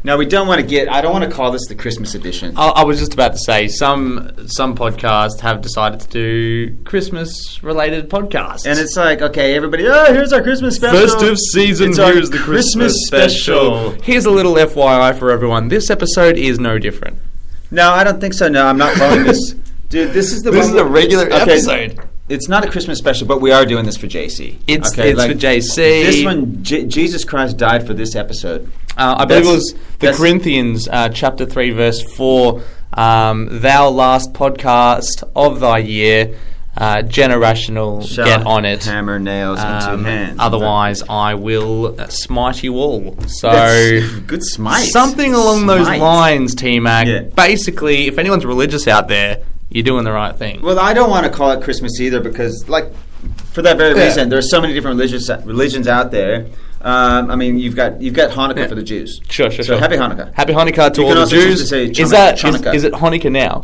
Now, we don't want to get... I don't want to call this the Christmas edition. I was just about to say, some podcasts have decided to do Christmas-related podcasts. And it's like, okay, everybody, here's our Christmas special. Festive season, here's the Christmas special. Here's a little FYI for everyone. This episode is no different. No, I don't think so. No, I'm not calling this... Dude, this is a regular episode. It's not a Christmas special, but we are doing this for JC. It's for JC. This one, Jesus Christ died for this episode. I believe it was the Corinthians, chapter 3, verse 4. Thou last podcast of thy year, generational, get on it. Hammer nails into hands. Otherwise, I will smite you all. So good smite. Something along those lines, T-Mac. Yeah. Basically, if anyone's religious out there, you're doing the right thing. Well, I don't want to call it Christmas either because, for that very reason, there's so many different religions out there. I mean, you've got Hanukkah for the Jews. Sure. So happy Hanukkah. Happy Hanukkah to all the Jews. To say is it Hanukkah now?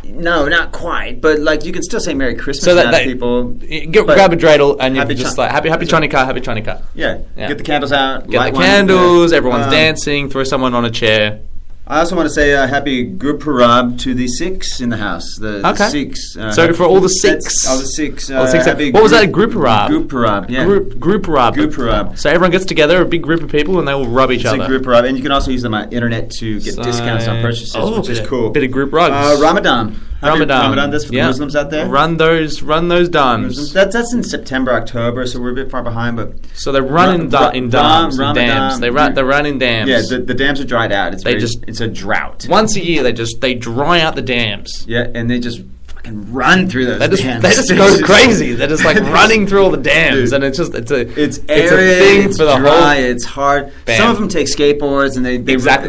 No, not quite. But you can still say Merry Christmas to people. Grab a dreidel and you're just Happy Chanukah, Happy Chanukah. Yeah. Get the candles out. Get the candles. Everyone's dancing. Throw someone on a chair. I also want to say happy Guru Parab to the Sikhs in the house. The Sikhs. So for all the Sikhs. All the Sikhs. What was that? Guru Parab? Guru Parab, yeah. Guru Parab. Guru Parab. So everyone gets together, a big group of people, and they will rub each other. It's a Guru Parab. And you can also use them on internet to get discounts on purchases, which is cool. Bit of group rugs. Ramadan. Ramadan, that's for the Muslims out there. Run those dams. That's in September, October, so we're a bit far behind. But so they run in dams. They run in dams. Yeah, the dams are dried out. It's a drought. Once a year, they dry out the dams. Yeah, and they just fucking run through those dams. They just go crazy. They're just running through all the dams, and it's arid, a thing for the dry, whole. It's hard. Bam. Some of them take skateboards and they ride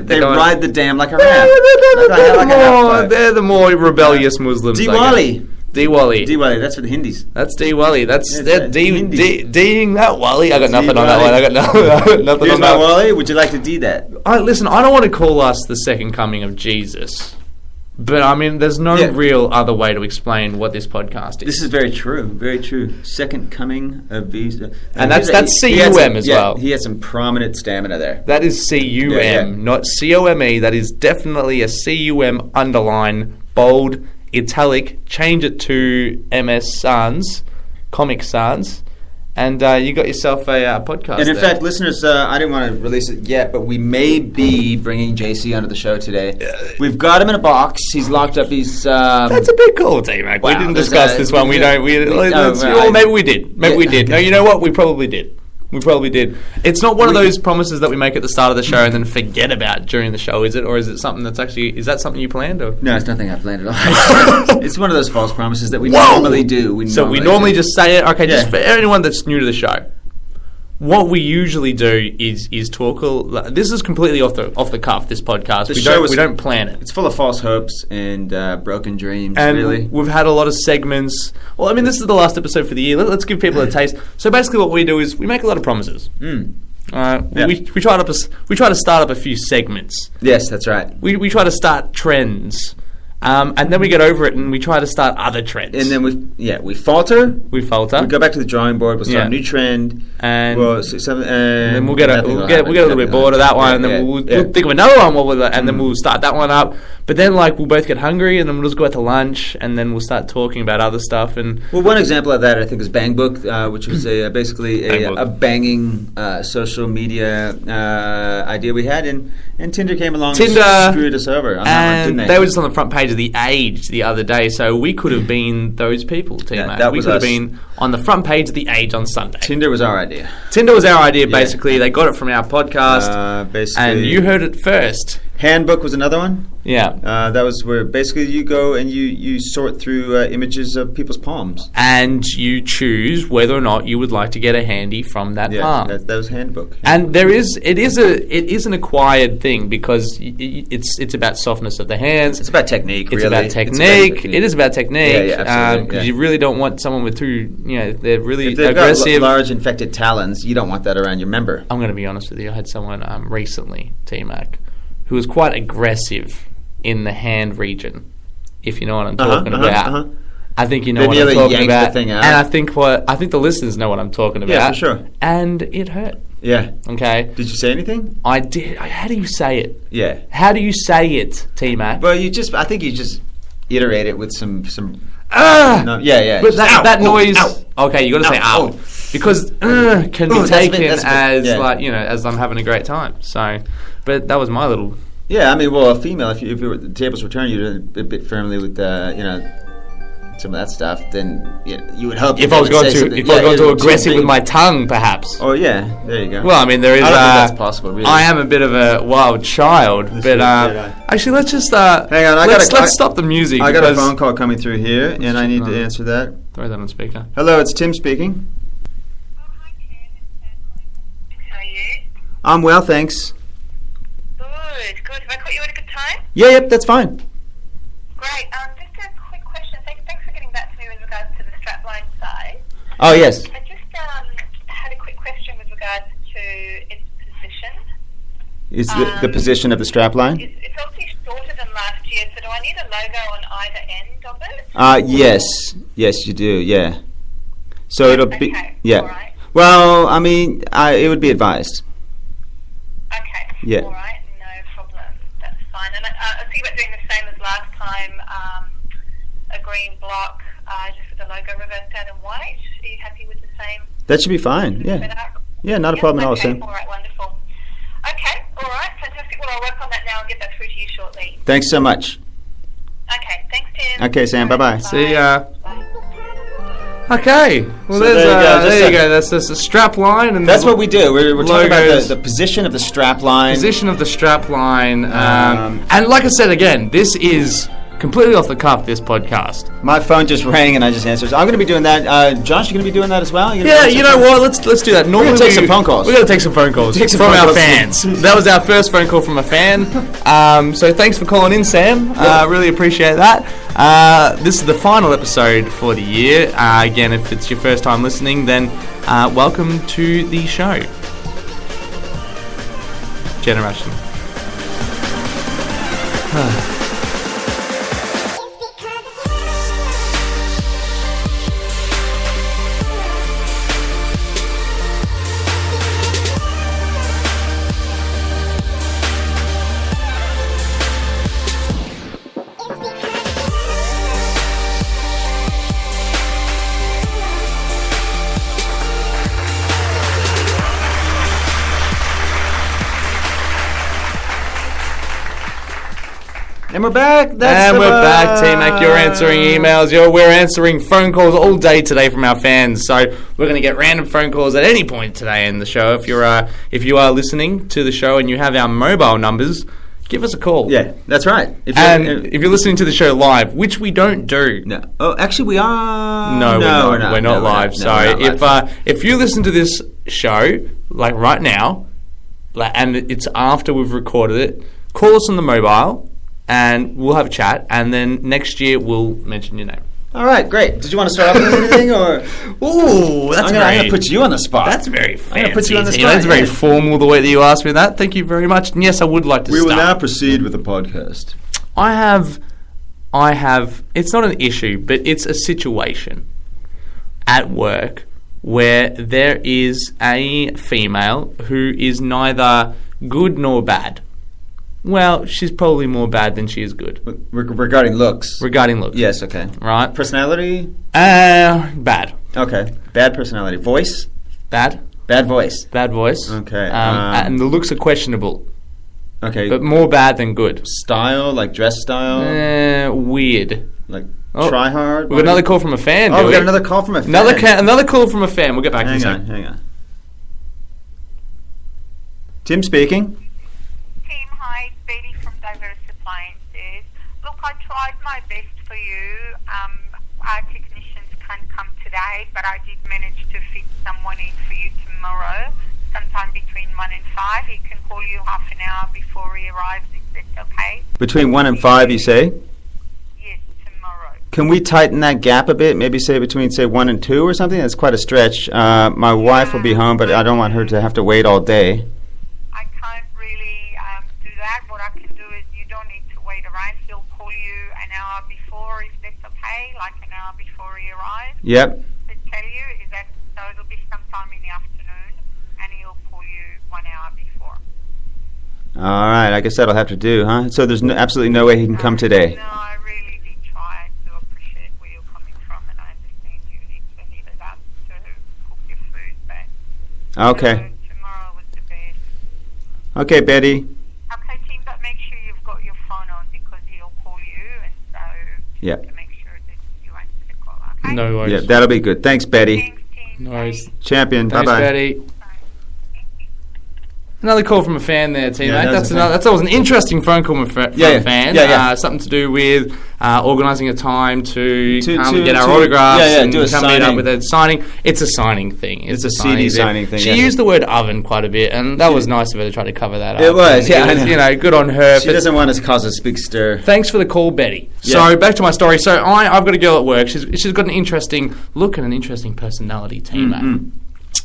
the dam like a ram. They're the more rebellious Muslims. Diwali. That's for the Hindis. That's Diwali. They're D-ing that Wali. I got nothing on that one. I got nothing on that. Wali. Would you like to D that? Listen, I don't want to call us the second coming of Jesus. But, I mean, there's no real other way to explain what this podcast is. This is very true. Very true. Second coming of Jesus. And that's C-U-M as well. He had some prominent stamina there. That is C-U-M, not C-O-M-E. That is definitely a C-U-M underline, bold, italic. Change it to MS Sans, Comic Sans. And you got yourself a podcast. And in fact, listeners, I didn't want to release it yet, but we may be bringing JC onto the show today. We've got him in a box. He's locked up. That's a big call, T-Mac. Wow, we didn't discuss this one. Maybe we did. Maybe we did. No, you know what? We probably did. It's not one of those promises that we make at the start of the show and then forget about during the show, is it? Or is it something that's actually... Is that something you planned? Or? No, it's nothing I planned at all. It's one of those false promises that we normally do. We normally just say it. Okay, just for anyone that's new to the show, what we usually do is talk... This is completely off the cuff, this podcast. We don't plan it. It's full of false hopes and broken dreams, and really. We've had a lot of segments. Well, I mean, this is the last episode for the year. Let's give people a taste. So basically what we do is we make a lot of promises. We try to start up a few segments. Yes, that's right. We try to start trends. And then we get over it and we try to start other trends. And then we falter. We go back to the drawing board. We'll start a new trend. And then we'll get a little bit bored of that one. And then we'll think of another one. And then we'll start that one up. But then we'll both get hungry and then we'll just go out to lunch. And then we'll start talking about other stuff. And one example of that I think is Bang Book, which was basically a banging social media idea we had. And Tinder came along and screwed us over on that one, didn't they? They were just on the front page of The Age the other day, so we could have been those people, T-Mac. We could have been on the front page of The Age on Sunday. Tinder was our idea. Basically. They got it from our podcast, and you heard it first. Handbook was another one. Yeah. That was where basically you go and you sort through images of people's palms. And you choose whether or not you would like to get a handy from that palm. That was Handbook. And it is an acquired thing because it's about softness of the hands. It's about technique, It is about technique. Yeah, absolutely. You really don't want someone with they're really if they've aggressive. Got large infected talons, you don't want that around your member. I'm going to be honest with you. I had someone recently, T-Mac, who was quite aggressive in the hand region, if you know what I'm talking about. I think you know what I'm talking about. And I think the listeners know what I'm talking about. Yeah, for sure. And it hurt. Yeah. Okay. Did you say anything? I did. How do you say it? Yeah. How do you say it, T-Mac? Well, I think you just iterate it with some. No, yeah. But that noise. Okay, you got to say ow. Because can be taken as as I'm having a great time. So, but that was my little. Yeah, I mean, well, a female, if the tables were turned, you'd a bit firmly with some of that stuff. Then you would hope. If I was going too aggressive with my tongue, perhaps. Oh yeah, there you go. Well, I mean, there is. I don't think that's possible. Really, I am a bit of a wild child, but actually, let's just hang on. Let's stop the music. I got a phone call coming through here, and I need to answer that. Throw that on speaker. Hello, it's Tim speaking. Oh, hi Tim. How are you? I'm well, thanks. Good. Have I caught you at a good time? Yep, that's fine. Great. Just a quick question. Thanks for getting back to me with regards to the strapline size. Oh, yes. I just had a quick question with regards to its position. Is the position of the strapline? It's obviously shorter than last year, so do I need a logo on either end of it? Yes, you do, yeah. So it'll be... Yeah. All right. Well, I mean, it would be advised. Okay. Yeah. All right. That's fine. And I was thinking about doing the same as last time, a green block, just with the logo reversed out in white. Are you happy with the same? That should be fine, yeah. Yeah, not a problem at all, Sam. All right, wonderful. Okay, all right, fantastic. Well, I'll work on that now and get that through to you shortly. Thanks so much. Okay, thanks, Tim. Okay, Sam, bye-bye. See ya. Bye. Okay, well, so there you go. That's a strap line, and that's what we do. We're talking about the position of the strap line. Position of the strap line, and like I said again, this is completely off the cuff. This podcast. My phone just rang, and I just answered. So I'm going to be doing that. Josh, you going to be doing that as well? Yeah, you know what? Let's do that. Normally, we're going to take some phone calls. We're going to take some phone calls from our fans. That was our first phone call from a fan. So thanks for calling in, Sam. Really appreciate that. This is the final episode for the year. Again, if it's your first time listening, then welcome to the show. Generation. And we're back. We're back, T-Mac. You're answering emails. We're answering phone calls all day today from our fans. So we're going to get random phone calls at any point today in the show. If you are listening to the show and you have our mobile numbers, give us a call. Yeah, that's right. If you're listening to the show live, which we don't do. No. Oh, actually, we are. No, we're not live. If you listen to this show like right now, and it's after we've recorded it, call us on the mobile. And we'll have a chat, and then next year we'll mention your name. All right, great. Did you want to start off with anything, or? Ooh, I'm going to put you on the spot. That's very fancy. I'm going to put you on the spot. That's very formal the way that you asked me that. Thank you very much. And yes, I would like to start. We will now proceed with the podcast. I have. It's not an issue, but it's a situation at work where there is a female who is neither good nor bad. Well, she's probably more bad than she is good. Regarding looks? Regarding looks. Yes, okay. Right. Personality? Bad. Okay. Bad personality. Voice? Bad. Bad voice? Bad voice. Okay. And the looks are questionable. Okay. But more bad than good. Style? Like dress style? Weird. Like try hard? We've got another call from a fan, we got another call from a fan. Another call from a fan. We'll get back to you. Hang on. Tim speaking. Look, I tried my best for you. Our technicians can't come today, but I did manage to fit someone in for you tomorrow, sometime between 1 and 5. He can call you half an hour before he arrives, if that's okay. Between 1 and 5, you say? Yes, tomorrow. Can we tighten that gap a bit? Maybe say between, 1 and 2 or something? That's quite a stretch. My wife will be home, but I don't want her to have to wait all day. I can't really do that. What I can do is you don't need to wait around. He'll call you an hour before, if that's okay, like an hour before he arrives. Yep. To tell you is that, so it'll be sometime in the afternoon, and he'll call you 1 hour before. All right, I guess that'll have to do, huh? So there's absolutely no way he can come today. No, I really did try to appreciate where you're coming from, and I understand you need to heat it up to cook your food, but Okay. tomorrow was the best. Okay, Betty. Okay, team, but make sure you've got your phone on because he'll call you, and so Yeah. to make sure that you answer the call, okay? No worries. Yeah, that'll be good. Thanks, Betty. Thanks, team. No worries. Champion. Thanks, Bye-bye. Betty. Bye. Another call from a fan there, teammate. Yeah, That was an interesting phone call from a fan. Yeah. Something to do with organising a time to come and get our to- autographs and do a come meet up signing. with a signing. It's a signing thing. It's a CD signing thing, She yeah. used the word oven quite a bit, and that was nice of her to try to cover that up. It was, And yeah, I know. You know, good on her. She But doesn't want us to cause a big stir. thanks for the call, Betty. Yeah. So back to my story. So I've got a girl at work. She's got an interesting look and an interesting personality, teammate.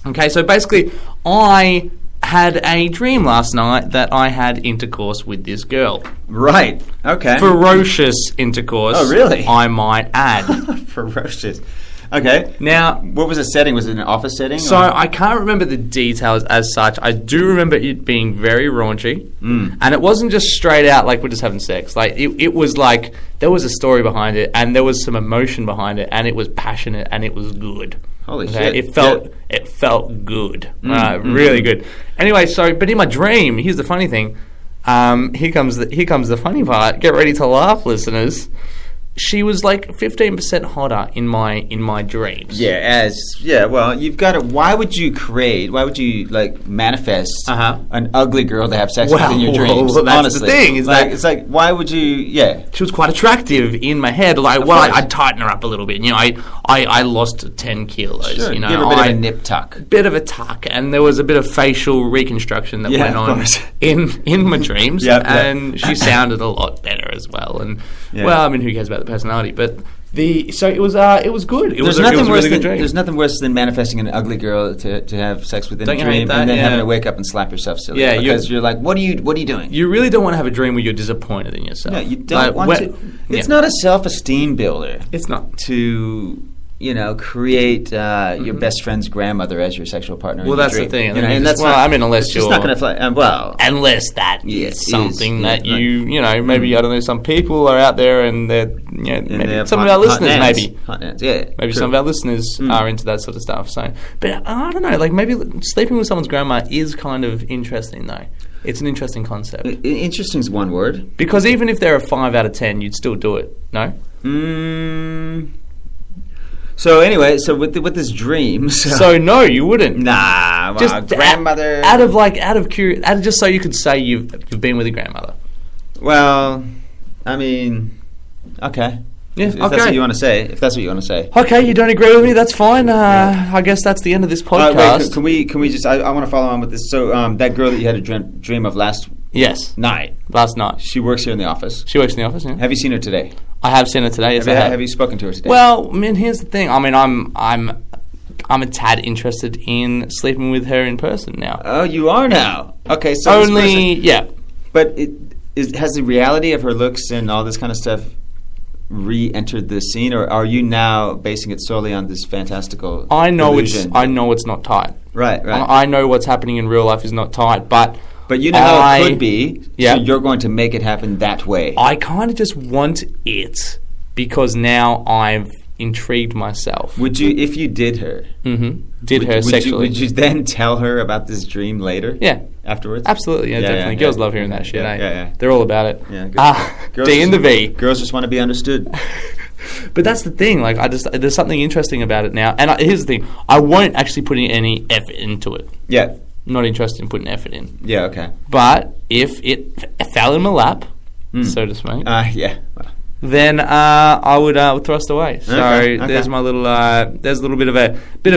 Okay, so basically, I had a dream last night that I had intercourse with this girl. Right. Okay. Ferocious intercourse. Oh, really? I might add. Ferocious. Okay. Now, What was the setting? Was it an office setting? so or? I can't remember the details as such. I do remember it being very raunchy, and it wasn't just straight out like we're just having sex. Like it was like there was a story behind it, and there was some emotion behind it, and it was passionate, and it was good. Holy Okay, shit. It felt good, really good. Anyway, but in my dream, here's the funny thing. Here comes the funny part. Get ready to laugh, listeners. She was like 15% hotter in my dreams. Well, you've got to. Why would you like manifest an ugly girl to have sex with in your dreams? Well, that's honestly, the thing. Is like, that it's like, why would you? Yeah. she was quite attractive in my head. Like, I'd tighten her up a little bit. You know, I lost 10 kilos. Sure. You know, Give her a bit of a nip tuck. Bit of a tuck, and there was a bit of facial reconstruction that went of on course. in my dreams. Yep. And she sounded a lot better as well. And Yeah. well, I mean, who cares about the personality? But it was good. It was a worse really good than dream. there's nothing worse than manifesting an ugly girl to have sex with in Don't a you hate dream that? and then Yeah. having to wake up and slap yourself silly. Yeah, because you're like, what are you doing? You really don't want to have a dream where you're disappointed in yourself. No, you don't want to. It's not a self-esteem builder. It's not. To create your best friend's grandmother as your sexual partner. Well, in your that's the dream. thing. And that's well, not. I mean, unless it's you're just not going to fly. unless that Yeah, is something is, that yeah, you know, maybe I don't know, some people are out there and they're maybe some of our listeners hot nads, yeah, maybe true. some of our listeners are into that sort of stuff. So, but I don't know, like maybe sleeping with someone's grandma is kind of interesting though. It's an interesting concept. Interesting is one word. Because even if they're a 5 out of 10, you'd still do it. No. So anyway, with this dream, So no, you wouldn't. nah, well, Just grandmother. out of curiosity, just so you could say you've been with a grandmother. Well, I mean, okay. Yeah, If that's what you want to say. If that's what you want to say. Okay, you don't agree with me? That's fine. I guess that's the end of this podcast. Wait, can we just? I want to follow on with this. So that girl that you had a dream of last Yes, night. last night. She works here in the office. She works in the office. Yeah, Have you seen her today? I have seen her today. Yes, Have you spoken to her today? Well, I mean, here's the thing. I mean, I'm a tad interested in sleeping with her in person now. Oh, you are now. Okay, so this Only, person- yeah. But has the reality of her looks and all this kind of stuff re-entered the scene, or are you now basing it solely on this fantastical I know illusion? it's not tight. Right. I know what's happening in real life is not tight, but you know how it could be. Yeah. So you're going to make it happen that way. I kind of just want it because now I've intrigued myself. Would you, if you did her? Did her sexually? Would you then tell her about this dream later? Yeah. Afterwards? Absolutely, yeah, definitely. Girls love hearing that shit, Yeah, eh? yeah. They're all about it. Yeah, girls D and the V. Girls just want to be understood. But that's the thing. Like, there's something interesting about it now. And here's the thing: I won't actually put any effort into it. Yeah. I'm not interested in putting effort in. Yeah. Okay. But if it fell in my lap, so to speak, Yeah. then I would thrust away. So Okay. there's my little there's a little bit of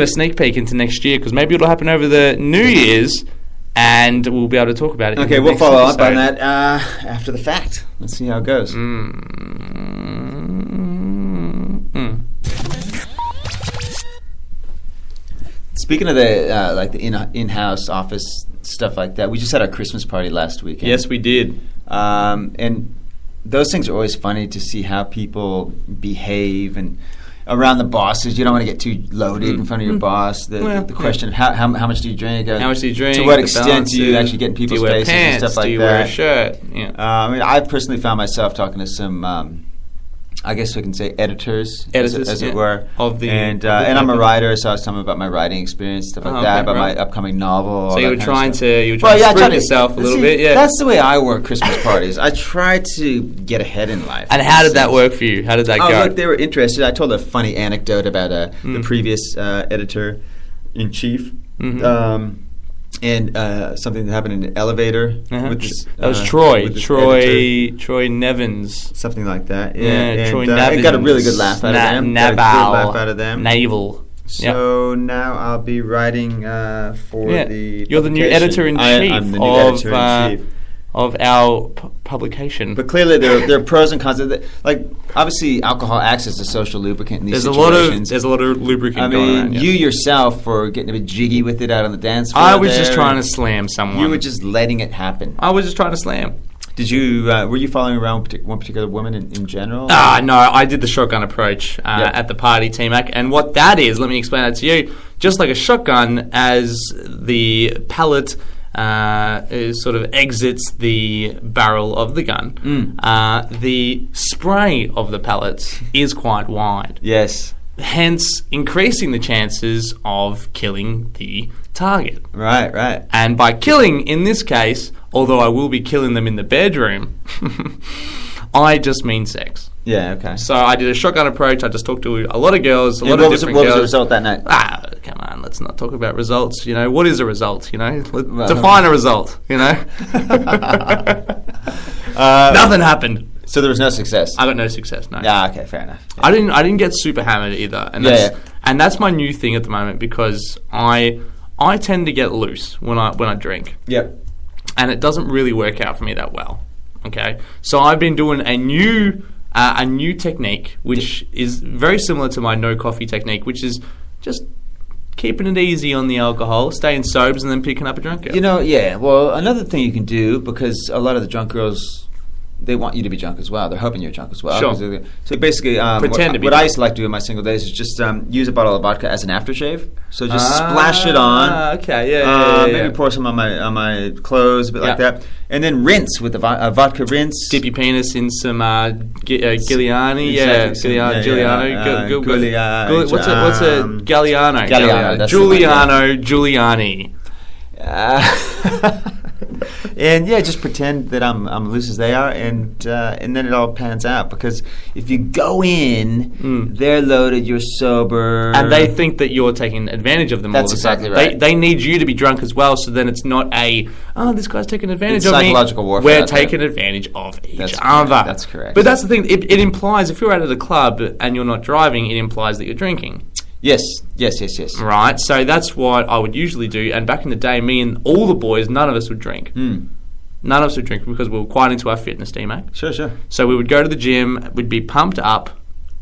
a sneak peek into next year, because maybe it'll happen over the New Year's, and we'll be able to talk about it. Okay, we'll follow up on that after the fact. Let's see how it goes. Speaking of the like the in-house office stuff like that, we just had our Christmas party last weekend. Yes, we did. And those things are always funny to see how people behave, and around the bosses. You don't want to get too loaded in front of your boss. The question of how much do you drink? How much do you drink? To what extent do you actually get in people's faces pants? and stuff like that? Do you wear a shirt? Yeah. I mean, I've personally found myself talking to some, I guess we can say editors as it were. And I'm a writer, so I was telling them about my writing experience, stuff like that, about my upcoming novel. So you were trying to spread yourself a little bit, yeah. That's the way I work Christmas parties. I try to get ahead in life. And how did that work for you? How did that go? Look, they were interested. I told a funny anecdote about the previous editor-in-chief. Mm-hmm. And something that happened in an elevator. With this, that was Troy Nevins. Something like that. Yeah, Troy Nevins. I got a really good laugh out of them. Naval. So now I'll be writing for the You're the new editor-in-chief I'm the new editor-in-chief. Of our publication. But clearly there are pros and cons. Like, obviously, alcohol acts as a social lubricant in these situations. There's a lot of lubricant going around. You yourself were getting a bit jiggy with it out on the dance floor. I was just trying to slam someone. You were just letting it happen. I was just trying to slam. Did you? Were you following around one particular woman in general? No, I did the shotgun approach at the party, T-Mac. And what that is, let me explain that to you. Just like a shotgun, as the pellet sort of exits the barrel of the gun, the spray of the pellets is quite wide. Yes. Hence, increasing the chances of killing the target. Right. And by killing, in this case, although I will be killing them in the bedroom, I just mean sex. Yeah, okay. So I did a shotgun approach. I just talked to a lot of girls, What was the result that night? Come on, let's not talk about results. You know, what is a result? You know, define a result. You know, nothing happened. So there was no success. I got no success. No. Yeah. Okay. Fair enough. Yeah. I didn't get super hammered either, and that's my new thing at the moment because I tend to get loose when I drink. Yep. And it doesn't really work out for me that well. Okay, so I've been doing a new technique, which is very similar to my no coffee technique, which is just keeping it easy on the alcohol, staying sobers, and then picking up a drunk girl. You know, yeah. Well, another thing you can do, because a lot of the drunk girls, they want you to be drunk as well. They're hoping you're drunk as well. Sure. So basically, pretend to be what drunk. I used to like to do in my single days is just use a bottle of vodka as an aftershave. So just splash it on. Okay, yeah. Maybe pour some on my clothes, a bit like that, and then rinse with the vodka rinse. Dip your penis in some Giuliani. Giuliano. What's a Galliano? Galliano. Giuliani. And just pretend that I'm loose as they are, and then it all pans out. Because if you go in, they're loaded, you're sober, and they think that you're taking advantage of them. That's all of a exactly sudden. right. They need you to be drunk as well, so then it's not this guy's taking advantage of me. Psychological warfare. We're taking advantage of each other. That's correct. But that's the thing. It implies if you're out at a club and you're not driving, it implies that you're drinking. Yes. Right, so that's what I would usually do. And back in the day, me and all the boys, none of us would drink. None of us would drink because we were quite into our fitness, D-Mac. Sure. So we would go to the gym, we'd be pumped up,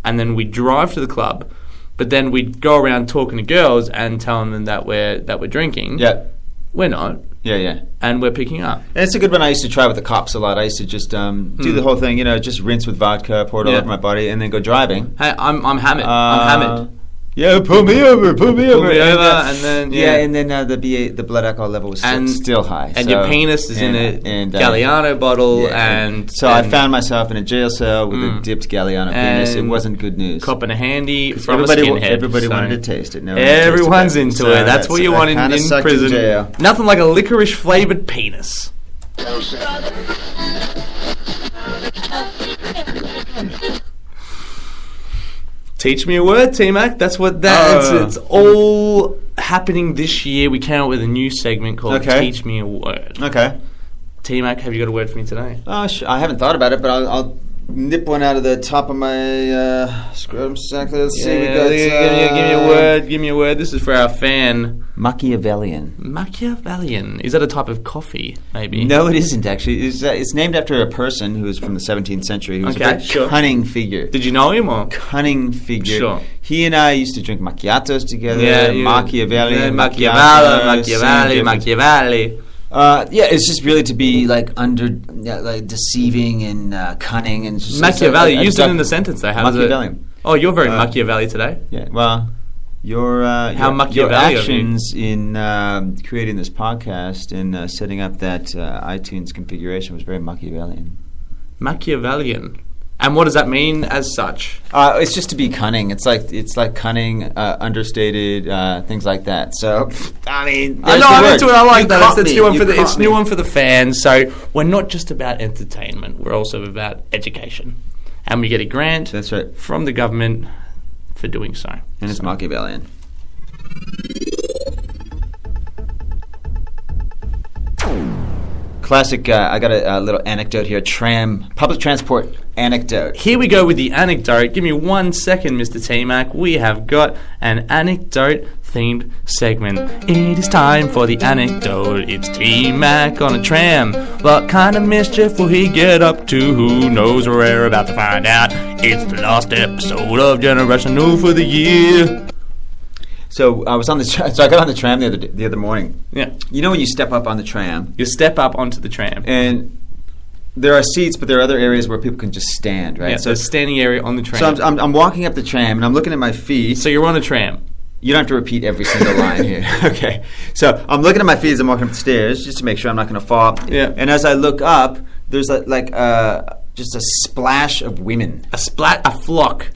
and then we'd drive to the club. But then we'd go around talking to girls and telling them that we're drinking. Yeah. We're not. Yeah. And we're picking up. And it's a good one I used to try with the cops a lot. I used to just do the whole thing, just rinse with vodka, pour it all over my body, and then go driving. Hey, I'm hammered. I'm hammered. Yeah, pull me over. And then and then the blood alcohol level was still high, and your penis is in a Galliano bottle, and I found myself in a jail cell with a dipped Galliano penis. It wasn't good news. Copping a handy from everybody, a skinhead. Everybody wanted to taste it. No everyone's into it. That's what you want in prison. Jail. Nothing like a licorice flavored penis. Teach me a word, T-Mac. That's what it's all happening this year. We came up with a new segment called Teach Me a Word. Okay. T-Mac, have you got a word for me today? I haven't thought about it, but I'll nip one out of the top of my scrotum sack. Let's see. We got, give me a word. This is for our fan. Machiavellian. Machiavellian. Is that a type of coffee, maybe? No, it isn't, actually. It's named after a person who was from the 17th century. Who was a very cunning figure. Did you know him? Or? Cunning figure. Sure. He and I used to drink macchiatos together. Machiavelli. It's just really to be like deceiving and cunning and just Machiavelli. Used it in the sentence though. How Machiavellian. Oh, you're very Machiavelli today. Yeah, well, your actions in creating this podcast and setting up that iTunes configuration was very Machiavellian. Machiavellian. And what does that mean as such? It's just to be cunning. It's like cunning, understated, things like that. So, I mean, I'm into it. I like that. It's new one for the fans. So we're not just about entertainment. We're also about education. And we get a grant That's right. from the government for doing so. And it's Machiavellian. Classic, I got a little anecdote here. Public transport anecdote. Here we go with the anecdote. Give me 1 second, Mr. T-Mac. We have got an anecdote-themed segment. It is time for the anecdote. It's T-Mac on a tram. What kind of mischief will he get up to? Who knows? We're about to find out. It's the last episode of Generation New for the year. So I was on so I got on the tram the other morning. Yeah. You know when you step up on the tram? You step up onto the tram. And there are seats, but there are other areas where people can just stand, right? Yeah, so there's a standing area on the tram. So I'm walking up the tram, and I'm looking at my feet. So you're on a tram. You don't have to repeat every single line here. Okay. So I'm looking at my feet as I'm walking up the stairs, just to make sure I'm not going to fall. Yeah. And as I look up, there's just a splash of women. A flock.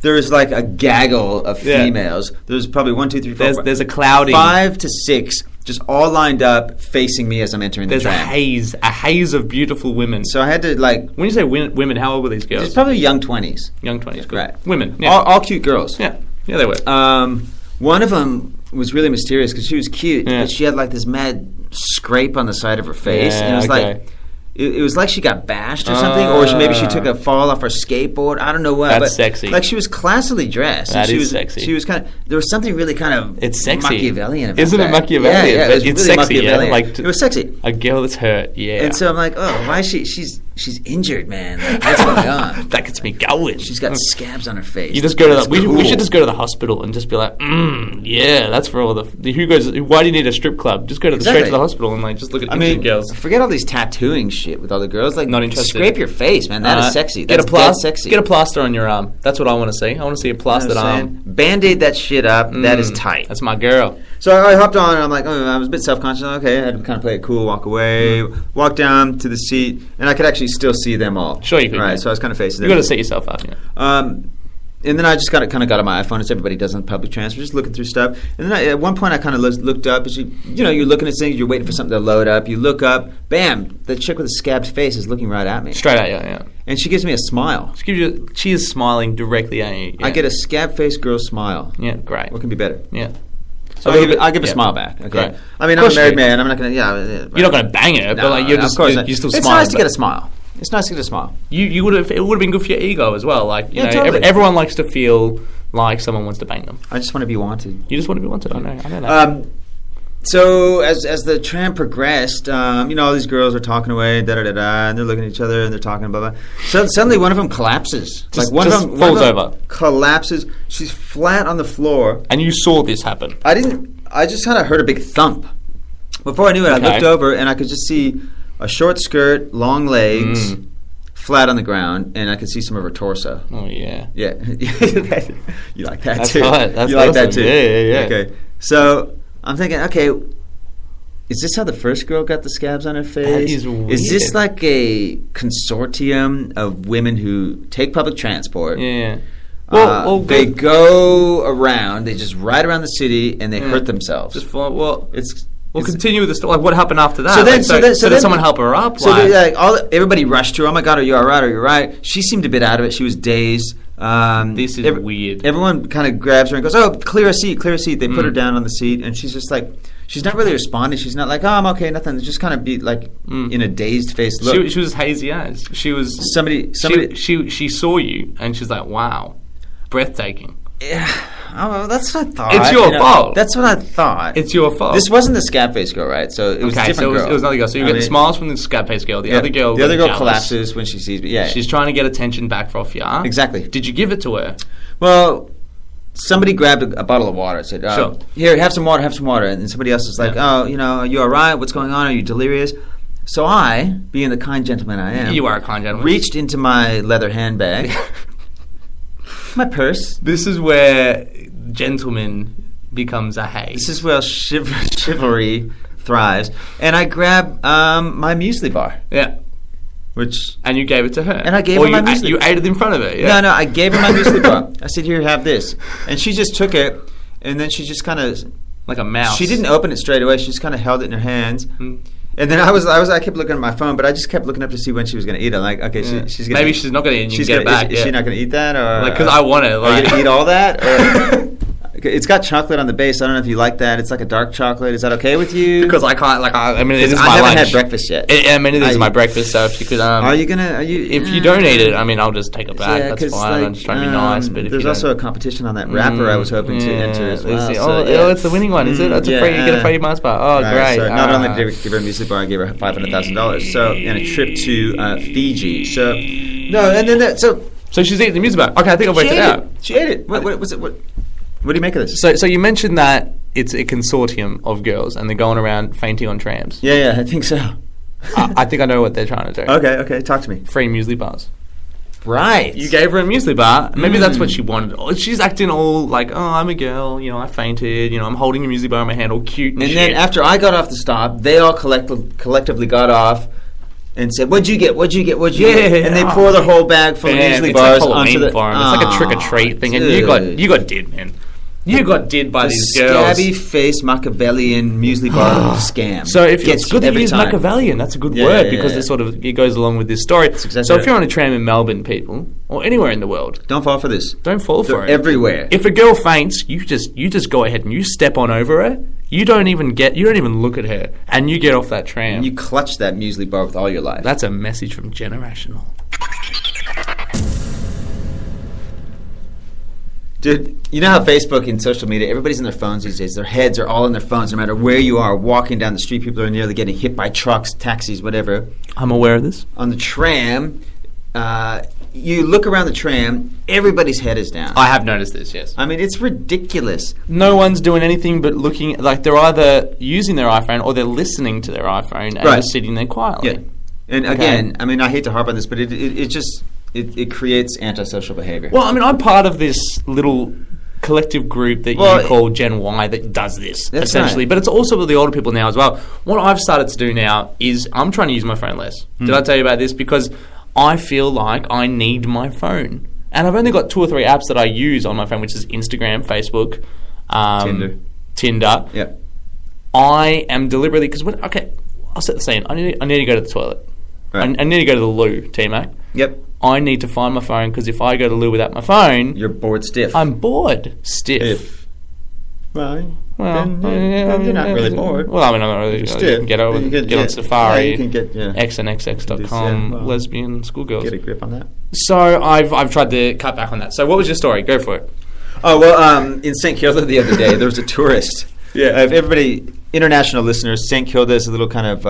There's like a gaggle of females. There's probably 1, 2, 3, 4. There's a clouding. 5 to 6, just all lined up, facing me as I'm entering the tram. There's a haze of beautiful women. So I had to When you say women, how old were these girls? It's probably young 20s. Young 20s, good. Right. Women. Yeah. All cute girls. Yeah, they were. One of them was really mysterious because she was cute, but she had like this mad scrape on the side of her face, and it was like. It was like she got bashed or something, or maybe she took a fall off her skateboard. I don't know what. That's sexy. Like she was classily dressed. That is sexy. She was kind of. There was something really kind of. It's sexy. Machiavellian about Isn't that. it Machiavellian? Yeah, it was it's really sexy. Yeah? it was sexy. A girl that's hurt. Yeah. And so I'm like, oh, why is she? She's injured, man. Like, what's going on? That gets me going. She's got scabs on her face. You just go to we should just go to the hospital and just be like, yeah, that's for all the who goes. Why do you need a strip club? Just go straight to the hospital and just look at injured girls. Forget all these tattooing shit with all the girls. Like, not interested. Scrape your face, man. That is sexy. Get That's sexy. Get a plaster on your arm. That's what I want to see. I want to see a plastered arm. Band-aid that shit up. That is tight. That's my girl. So I hopped on, and I'm like, I was a bit self-conscious. Okay, I had to kind of play it cool, walk away, walk down to the seat, and I could actually still see them all. Sure you could. Right, so I was kind of facing them. You got to set yourself up, yeah. And then I just got on my iPhone, as everybody does on public transport, just looking through stuff. And then at one point, I kind of looked up. You're looking at things, you're waiting for something to load up. You look up, bam, the chick with the scabbed face is looking right at me. Straight at you, yeah. And she gives me a smile. She is smiling directly at you. Yeah. I get a scab-faced girl smile. Yeah, great. What can be better? Yeah. So I'll give a smile back. Okay. Great. I mean, I'm a married man. I'm not going to. You're not going to bang her, but you're just. You're still smiling. It's nice to get a smile. It's nice to get a smile. You would have. It would have been good for your ego as well. Like totally. Everyone likes to feel like someone wants to bang them. I just want to be wanted. You just want to be wanted. I know that. So as the tram progressed, all these girls are talking away, and they're looking at each other and they're talking, blah blah. So suddenly one of them collapses. One of them falls over. Collapses. She's flat on the floor. And you saw this happen. I didn't. I just kind of heard a big thump. Before I knew it, I looked over and I could just see a short skirt, long legs, flat on the ground, and I could see some of her torso. Oh yeah. Yeah. You like that too. Right. That's you awesome. Like that too. Yeah. Okay. So I'm thinking, okay, is this how the first girl got the scabs on her face? That is weird. Is this like a consortium of women who take public transport? Yeah. Well, they go around, they just ride around the city, and they hurt themselves. We'll continue with the story. Like, what happened after that? So then someone help her up? So everybody rushed to her. Oh my God, are you all right? Are you all right? She seemed a bit out of it. She was dazed. This is weird. Everyone kind of grabs her and goes, "Oh, clear a seat, clear a seat." They put her down on the seat, and she's just like, she's not really responding. She's not like, "Oh, I'm okay, nothing." It's just kind of be like in a dazed face look. She was hazy eyes. She was somebody. She saw you, and she's like, "Wow, breathtaking." Yeah. Oh, that's what I thought. It's your fault. That's what I thought. It's your fault. This wasn't the scab face girl, right? So it was a different girl. It was another girl. So you get smiles from the scab face girl. The other girl collapses when she sees me. Yeah. She's trying to get attention back off you. Exactly. Did you give it to her? Well, somebody grabbed a bottle of water and said, sure. Here, have some water. And then somebody else was like, are you all right? What's going on? Are you delirious? So I, being the kind gentleman I am. You are a kind gentleman. Reached into my leather handbag. My purse. This is where gentleman becomes a hey. This is where chivalry thrives. And I grab my muesli bar. Yeah. And you gave it to her. And I gave her my muesli. You ate it in front of her, yeah? No, I gave her my muesli bar. I said, here, have this. And she just took it, and then she just kind of... Like a mouse. She didn't open it straight away. She just kind of held it in her hands. Mm. And then I kept looking at my phone, but I just kept looking up to see when she was going to eat it. I'm like, okay, she's going to... Maybe she's not going to eat it and you can get it back. Is she not going to eat that? Or like, because I want it. Like, are you going to eat all that? Or... It's got chocolate on the base. I don't know if you like that. It's like a dark chocolate. Is that okay with you? Because I can't. Like, I mean, it is my lunch. I haven't had breakfast yet. It is my breakfast. So if you could, are you gonna? If you don't eat it, I mean, I'll just take it back. Yeah, that's fine. I'm just trying to be nice. But if there's also a competition on that wrapper. I was hoping to enter as well. It's the winning one, is it? It's a free. You get a free Mars bar. Oh, great! So not only did I give her a muesli bar, I gave her $500,000. So and a trip to Fiji. So no, and then So she's eating the muesli bar. Okay, I think I'll work it out. She ate it. What was it? What do you make of this? So you mentioned that it's a consortium of girls and they're going around fainting on trams. Yeah, I think so. I think I know what they're trying to do. Okay, talk to me. Free muesli bars. Right. You gave her a muesli bar. Maybe that's what she wanted. She's acting all like, oh, I'm a girl, I fainted, I'm holding a muesli bar in my hand, all cute and shit. Then after I got off the stop, they all collectively got off and said, "What'd you get? What'd you get? What'd you get?" And they pour the whole bag full of muesli bars onto the... It's like a trick-or-treat thing. Dude. And you got did, man. You got did by these girls. Scabby-faced Machiavellian muesli bar scam. So it's good that you use Machiavellian. That's a good word because it goes along with this story. Exactly so if you're on a tram in Melbourne, people, or anywhere in the world, don't fall for this. Don't fall for it. Everywhere. If a girl faints, you just go ahead and you step on over her. You don't even look at her, and you get off that tram. And you clutch that muesli bar with all your life. That's a message from Generational. Dude, you know how Facebook and social media, everybody's in their phones these days. Their heads are all in their phones, no matter where you are. Walking down the street, people are nearly getting hit by trucks, taxis, whatever. I'm aware of this. On the tram, you look around the tram, everybody's head is down. I have noticed this, yes. I mean, it's ridiculous. No one's doing anything but looking, like they're either using their iPhone or they're listening to their iPhone and just sitting there quietly. Yeah. And again, I mean, I hate to harp on this, but it just... It creates antisocial behavior. Well, I mean, I'm part of this little collective group that you call Gen Y that does this, essentially. Right. But it's also with the older people now as well. What I've started to do now is I'm trying to use my phone less. Did I tell you about this? Because I feel like I need my phone. And I've only got 2 or 3 apps that I use on my phone, which is Instagram, Facebook, Tinder. Yep. I am deliberately... Because I'll set the scene. I need to go to the toilet. Right. I need to go to the loo, T-Mac. Yep. I need to find my phone because if I go to loo without my phone... You're bored stiff. I'm bored stiff. Well, you're not really bored. Well, I mean, I'm not really... You can get on Safari, xnxx.com, lesbian schoolgirls. Get a grip on that. So I've tried to cut back on that. So what was your story? Go for it. Oh, well, in St. Kilda the other day, there was a tourist. Yeah. If everybody, international listeners, St. Kilda is a little kind of...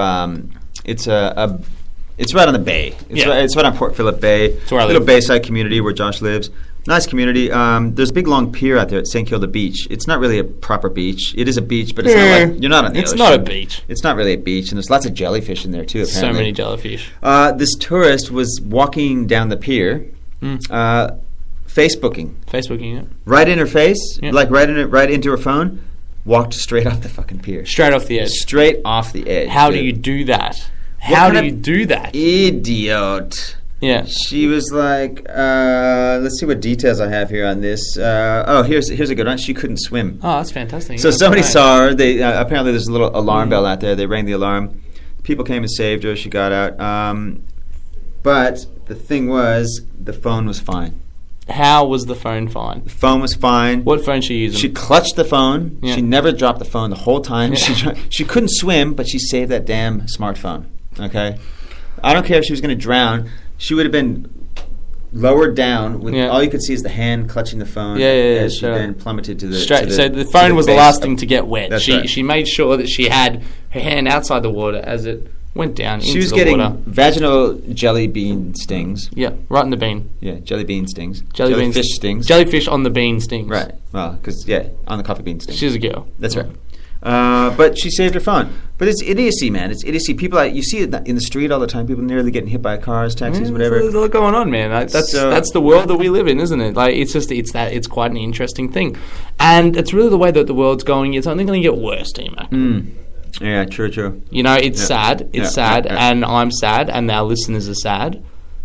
It's right on the bay. It's right on Port Phillip Bay. It's where I live. Little bayside community where Josh lives. Nice community. There's a big long pier out there at St. Kilda Beach. It's not really a proper beach. It is a beach, but it's not like you're not on the ocean. It's not a beach. It's not really a beach, and there's lots of jellyfish in there too. Apparently. So many jellyfish. This tourist was walking down the pier, Facebooking. Facebooking, yeah. Right in her face, like right into her phone. Walked straight off the fucking pier. Straight off the edge. Straight off the edge. How do you do that? How do you do that? Idiot. Yeah. She was like, let's see what details I have here on this. Here's a good one. She couldn't swim. Oh, that's fantastic. So somebody saw her. They apparently there's a little alarm bell out there. They rang the alarm. People came and saved her. She got out. But the thing was, the phone was fine. How was the phone fine? The phone was fine. What phone she using? She clutched the phone. Yeah. She never dropped the phone the whole time. Yeah. She couldn't swim, but she saved that damn smartphone. Okay? I don't care if she was going to drown. She would have been lowered down. With all you could see is the hand clutching the phone as she then plummeted to the... So the phone was the last thing to get wet. She made sure that she had her hand outside the water as it... went down into the water. She was getting vaginal jelly bean stings. Yeah, right in the bean. Yeah, jelly bean stings. Jellyfish stings. Jellyfish on the bean stings. Right. Well, because, on the coffee bean stings. She's a girl. That's right. But she saved her phone. But it's idiocy, man. It's idiocy. People, you see it in the street all the time. People nearly getting hit by cars, taxis, whatever. There's a lot going on, man. That's the world that we live in, isn't it? Like it's quite an interesting thing, and it's really the way that the world's going. It's only going to get worse, T-Mac. Yeah, true. You know, it's sad. It's sad, and I'm sad, and our listeners are sad.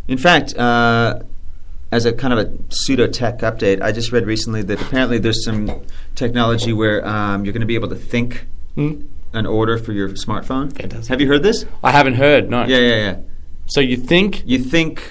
In fact, as a kind of a pseudo-tech update, I just read recently that apparently there's some technology where you're going to be able to think an order for your smartphone. Fantastic. Have you heard this? I haven't heard, no. Yeah. So you think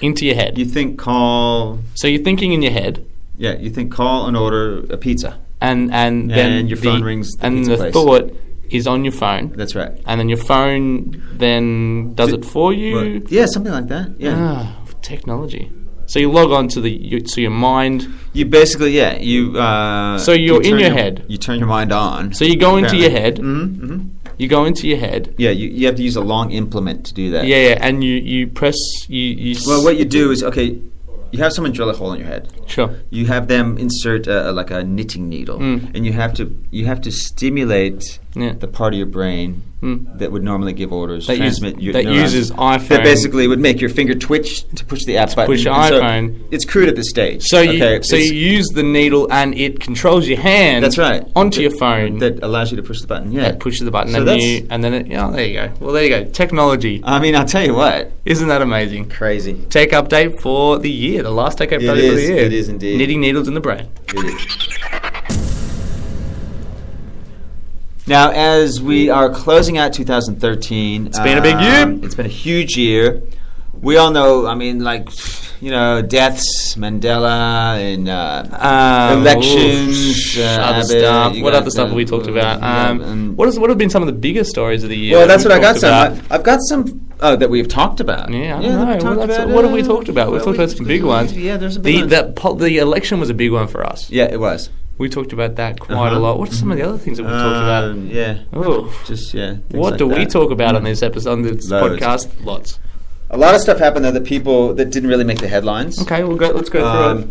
into your head. You think call... So you're thinking in your head. Yeah, you think call and order a pizza. And then your phone rings the and pizza the place. Thought is on your phone. That's right. And then your phone then does it for you? Well, yeah, something like that. Yeah. Technology. So you log on to your mind. You basically, you... so you're in your head. You turn your mind on. So you go into your head. Mm-hmm. You go into your head. Yeah, you have to use a long implement to do that. Yeah, and you press... Well, what you do is, okay, you have someone drill a hole in your head. Sure. You have them insert like a knitting needle, and you have to stimulate the part of your brain that would normally give orders. That uses iPhone. That basically would make your finger twitch to push the app button. Push your iPhone. So it's crude at this stage. So you use the needle and it controls your hand. That's right. Onto your phone. That allows you to push the button. Yeah. That pushes the button, So there you go. Well, there you go. Technology. I mean, I'll tell you what. Isn't that amazing? Crazy. Tech update for the year. The last tech update for the year. It is indeed. Knitting needles in the brain. It is. Now, as we are closing out 2013... It's been a big year. It's been a huge year. We all know, I mean, deaths, Mandela, and elections, other stuff. What other stuff have we talked about? What have been some of the biggest stories of the year? Well, that's what I got some. I've got some that we've talked about. Yeah, I don't know. What have we talked about? We've talked about some big ones. Yeah, there's a big one. The election was a big one for us. Yeah, it was. We talked about that quite a lot. What are some of the other things that we talked about? Yeah. Oh, what do we talk about on this episode, on this podcast? Lots. A lot of stuff happened there that didn't really make the headlines. Okay, let's go through it.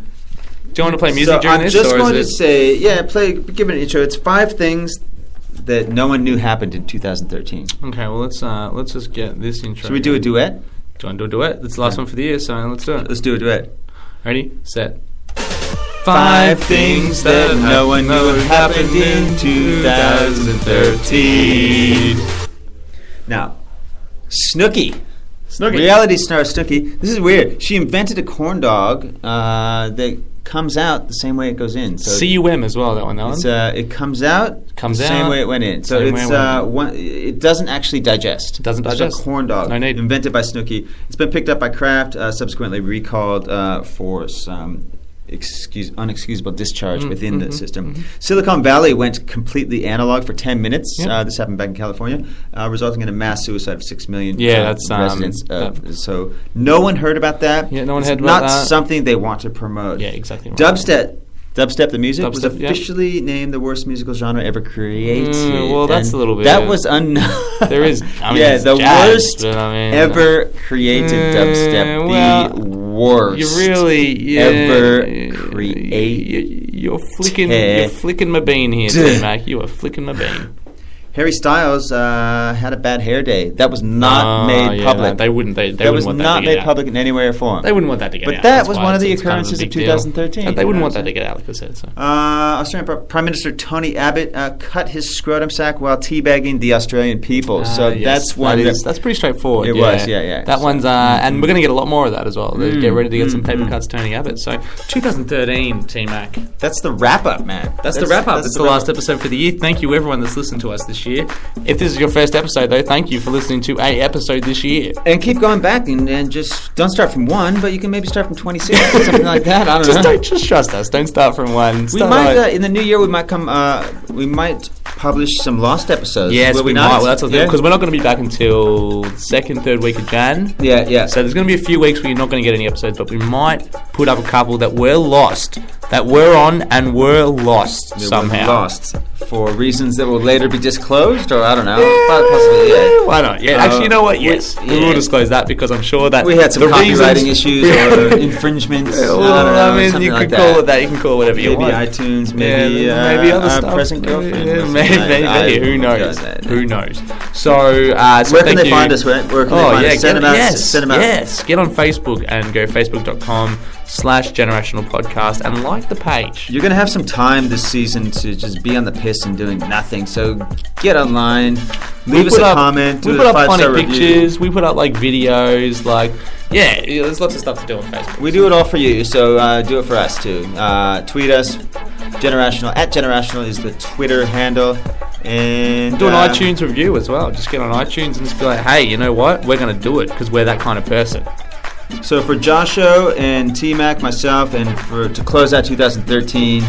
Do you want to play music during this? I'm just going to say, give it an intro. It's 5 things that no one knew happened in 2013. Okay, well let's just get this intro. Should we do a duet? Do you want to do a duet? That's the last one for the year, so let's do it. Let's do a duet. Ready, set. 5 things that no one knew happened in 2013. Now, Snooki. Reality star Snooki. This is weird. She invented a corn dog that comes out the same way it goes in. So CUM as well, that one. It comes out the same way it went in. So it doesn't actually digest. It doesn't digest. It's a corn dog. No need. Invented by Snooki. It's been picked up by Kraft, subsequently recalled for some unexcusable discharge within the system. Silicon Valley went completely analog for 10 minutes. This happened back in California, resulting in a mass suicide of 6 million residents. So no one heard about that. Yeah, no one heard about that. Not something they want to promote. Yeah, exactly. Right. Dubstep, the music, was officially named the worst musical genre ever created. Well, that's a little bit... That was there is... the worst ever created dubstep. The worst. You really... ever created. You're flicking my bean here, T-Mac. You are flicking my bean. Harry Styles had a bad hair day. That was not made public. No, they wouldn't. That was not made public in any way or form. They wouldn't want that to get out. But that was one of the occurrences of 2013. They wouldn't want that to get out, like I said. So. Australian Prime Minister Tony Abbott cut his scrotum sack while teabagging the Australian people. That's one. That's pretty straightforward. It was, yeah. That one's, and we're going to get a lot more of that as well. Get ready to get some paper cuts, Tony Abbott. So 2013, T-Mac. That's the wrap up, man. That's the wrap up. That's the last episode for the year. Thank you, everyone that's listened to us this year. If this is your first episode, though, thank you for listening to a episode this year. And keep going back and just don't start from 1, but you can maybe start from 26 or something like that. I don't know. Just trust us. Don't start from 1. We might in the new year. We might publish some lost episodes. Yes, we might. Well, that's the thing, because we're not going to be back until 2nd, 3rd week of Jan. Yeah. So there's going to be a few weeks where you're not going to get any episodes, but we might put up a couple that were lost that we're on and we're lost somehow. Lost for reasons that will later be disclosed, or I don't know. Possibly, yeah. Why not? Yeah, actually, you know what? Yes, we will disclose that because I'm sure that we had some copywriting issues or infringements. I mean, you can call it that. You can call it whatever you want. Maybe iTunes, maybe other stuff. Present girlfriend. Maybe. Who knows? Who knows? So, where can they find us? Where can they find us? Send them out. Yes, get on Facebook and go facebook.com/generational podcast and like the page. You're going to have some time this season to just be on the piss and doing nothing. So get online, leave us a comment, we put up funny pictures, we put up like videos, there's lots of stuff to do on Facebook. We do it all for you, so do it for us too. Tweet us, Generational, @Generational is the Twitter handle. And do an iTunes review as well. Just get on iTunes and just be like, hey, you know what? We're going to do it because we're that kind of person. So for Josho and T-Mac, myself, and to close out 2013...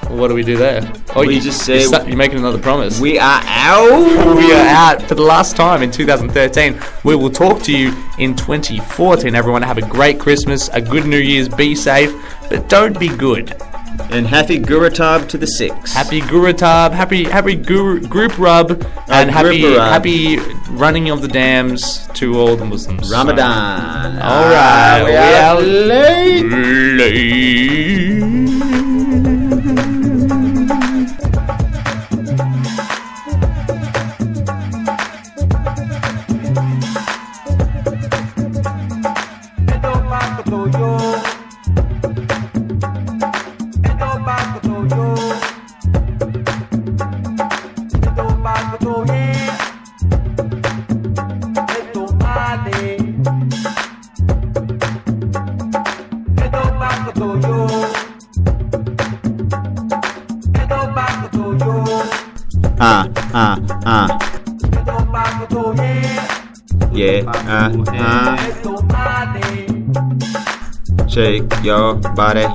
What do we do there? We just say... You're making another promise. We are out! We are out for the last time in 2013. We will talk to you in 2014. Everyone have a great Christmas, a good New Year's, be safe, but don't be good. And happy Gurutab to the 6. Happy Gurutab, happy group rub, and happy running of the dams to all the Muslims. Ramadan. All right, we are late. Shake your body.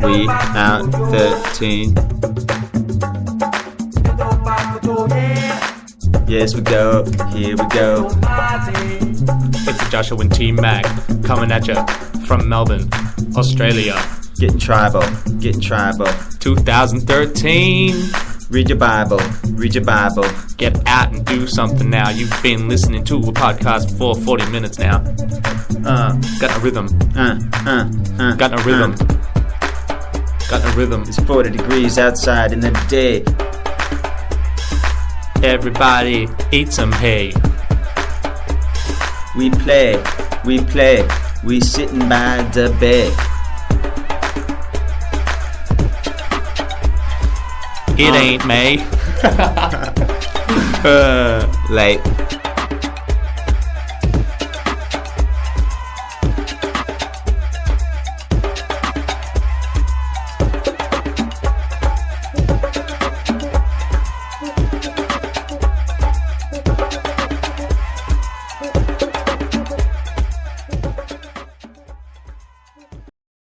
We out 13. Yes, we go. Here we go. It's Joshua and T-Mac coming at you from Melbourne, Australia. Getting tribal. 2013. Read your Bible. Get out and do something now. You've been listening to a podcast for 40 minutes now. Got a rhythm. Got a rhythm. It's 40 degrees outside in the day. Everybody eat some hay. We play. We sitting by the bay. It ain't me. Late.